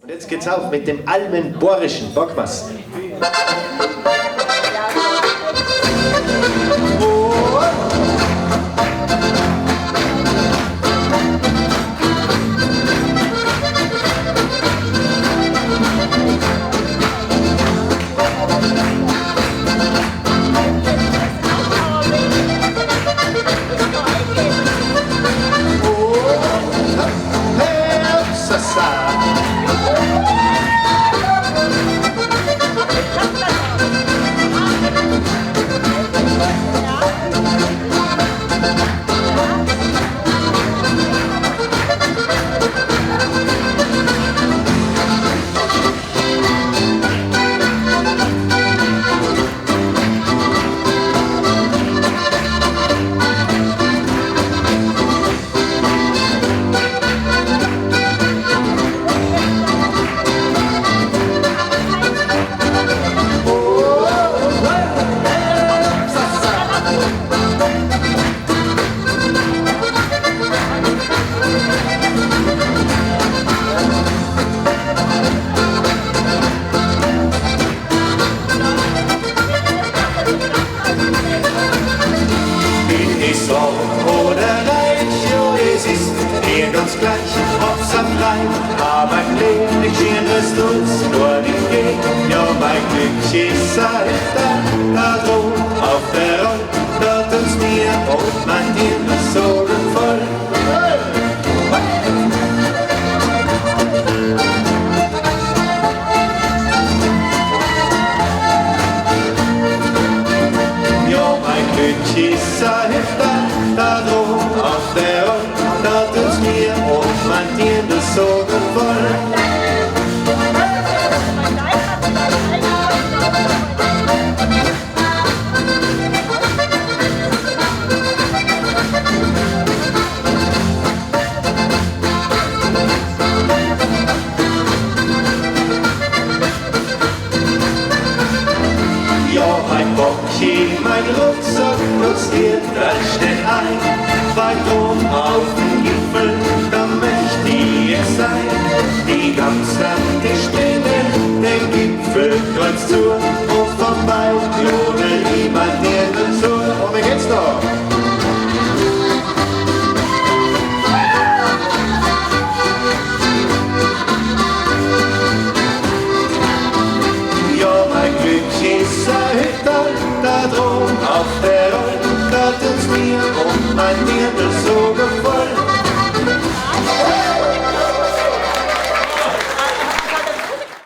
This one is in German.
Und jetzt geht's auf mit dem Almenborischen. Bock was? Oder reich, ja, es ist mir ganz gleich, ob's am Rhein, aber ein Leben, ich schien es tut's nur nicht gehen. Ja, mein Glück ist halt da drum auf der Roll, dort uns mir und mein Hirn so voll. Ja, mein Glück ist halt da drum auf der Roll, dort uns mir und mein Hirn so voll. Mein Rucksack lustiert ganz schnell ein, weit oben auf dem Gipfel, da möchte ich sein. Die ganz Nacht, die springen den Gipfel kreuz zu.